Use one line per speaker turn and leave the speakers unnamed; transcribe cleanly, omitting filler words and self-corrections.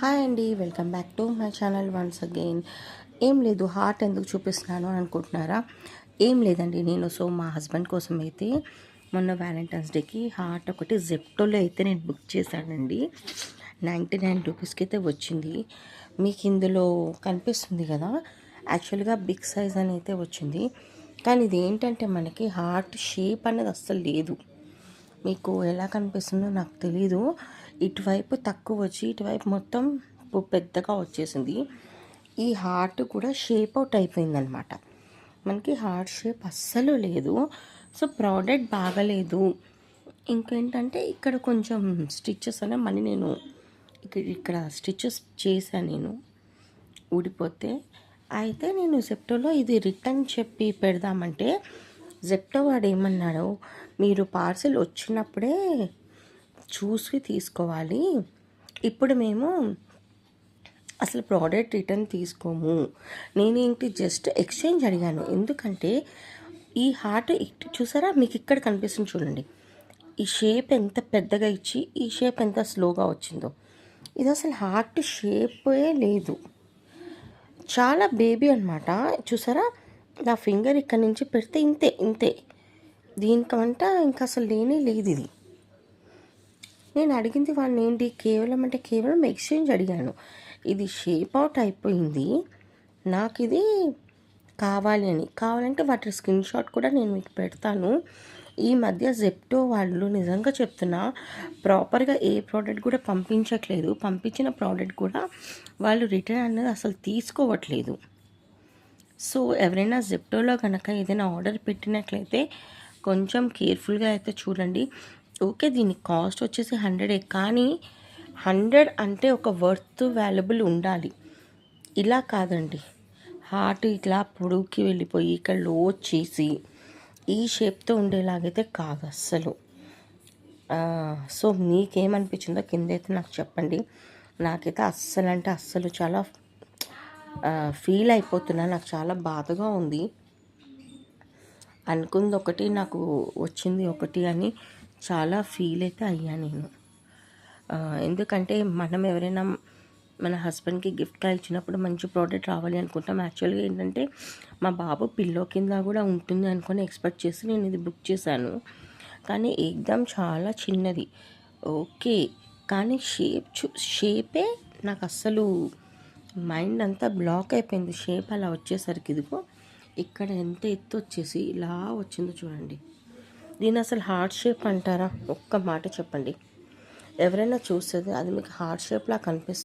Hi అండి, welcome back to my channel once again. ఏం లేదు, హార్ట్ ఎందుకు చూపిస్తున్నాను అని అనుకుంటున్నారా? ఏం లేదండి, మా హస్బెండ్ కోసం అయితే మొన్న వ్యాలంటైన్స్ డేకి హార్ట్ ఒకటి జెప్టోలో అయితే నేను బుక్ చేశానండి. 99 రూపీస్కి అయితే వచ్చింది. మీకు ఇందులో కనిపిస్తుంది కదా, యాక్చువల్గా బిగ్ సైజ్ అని అయితే వచ్చింది. కానీ ఇది ఏంటంటే మనకి హార్ట్ షేప్ అనేది అస్సలు లేదు. మీకు ఎలా కనిపిస్తుందో నాకు తెలీదు. ఇటువైపు తక్కువ వచ్చి ఇటువైపు మొత్తం పెద్దగా వచ్చేసింది. ఈ హార్ట్ కూడా షేప్ అవుట్ అయిపోయిందనమాట. మనకి హార్ట్ షేప్ అస్సలు లేదు. సో ప్రోడక్ట్ బాగలేదు. ఇంకేంటంటే ఇక్కడ కొంచెం స్టిచ్చెస్ అనే మళ్ళీ నేను ఇక్కడ స్టిచ్చెస్ చేశాను నేను, ఊడిపోతే. అయితే నేను జెప్టోలో ఇది రిటర్న్ చెప్పి పెడదామంటే జెప్టో వాడు ఏమన్నాడు, మీరు పార్సిల్ వచ్చినప్పుడే చూసి తీసుకోవాలి, ఇప్పుడు మేము అసలు ప్రోడక్ట్ రిటర్న్ తీసుకోము. నేనేంటి జస్ట్ ఎక్స్చేంజ్ అడిగాను. ఎందుకంటే ఈ హార్ట్ చూసారా, మీకు ఇక్కడ కనిపిస్తుంది చూడండి, ఈ షేప్ ఎంత పెద్దగా ఇచ్చి ఈ షేప్ ఎంత స్లోగా వచ్చిందో. ఇది అసలు హార్ట్ షేపే లేదు, చాలా బేబీ అనమాట. చూసారా, నా ఫింగర్ ఇక్కడ నుంచి పెడితే ఇంతే ఇంతే, దీనికంట ఇంకా అసలు లేనే లేదు ఇది. నేను అడిగింది వాళ్ళని ఏంటి, కేవలం ఎక్స్చేంజ్ అడిగాను. ఇది షేప్ అవుట్ అయిపోయింది, నాకు ఇది కావాలంటే వాటి స్క్రీన్ షాట్ కూడా నేను మీకు పెడతాను. ఈ మధ్య జెప్టో వాళ్ళు నిజంగా చెప్తున్నా ప్రాపర్గా ఏ ప్రోడక్ట్ కూడా పంపించట్లేదు. పంపించిన ప్రోడక్ట్ కూడా వాళ్ళు రిటర్న్ అనేది అసలు తీసుకోవట్లేదు. సో ఎవరైనా జెప్టోలో కనుక ఏదైనా ఆర్డర్ పెట్టినట్లయితే కొంచెం కేర్ఫుల్గా అయితే చూడండి. ఓకే, దీని కాస్ట్ వచ్చేసి 100, కానీ 100 అంటే ఒక వర్త్ వాల్యుబుల్ ఉండాలి. ఇలా కాదండి, హార్ట్ ఇట్లా పొడుగుకి వెళ్ళిపోయి ఇక్కడ లో చేసి ఈ షేప్తో ఉండేలాగైతే కాదు అస్సలు. సో మీకేమనిపించిందో కిందైతే నాకు చెప్పండి. నాకైతే అస్సలు అంటే అస్సలు చాలా ఫీల్ అయిపోతున్నా, నాకు చాలా బాధగా ఉంది. అనుకుంది ఒకటి, నాకు వచ్చింది ఒకటి అని చాలా ఫీల్ అయితే అయ్యా నేను. ఎందుకంటే మనం ఎవరైనా మన హస్బెండ్కి గిఫ్ట్గా ఇచ్చినప్పుడు మంచి ప్రోడక్ట్ రావాలి అనుకుంటాం. యాక్చువల్గా ఏంటంటే మా బాబు పిల్లో కింద కూడా ఉంటుంది అనుకొని ఎక్స్పెక్ట్ చేసి నేను ఇది బుక్ చేశాను. కానీ ఎగ్జామ్ చాలా చిన్నది, ఓకే, కానీ షేపే నాకు అస్సలు మైండ్ అంతా బ్లాక్ అయిపోయింది. షేప్ అలా వచ్చేసరికి ఇదిగో ఇక్కడ ఎంత ఎత్తు వచ్చేసి ఇలా వచ్చిందో చూడండి. దీని అసలు హార్ట్ షేప్ అంటారా? ఒక్క మాట చెప్పండి, ఎవరైనా చూస్తుంది అది మీకు హార్ట్ షేప్లా కనిపిస్తుంది?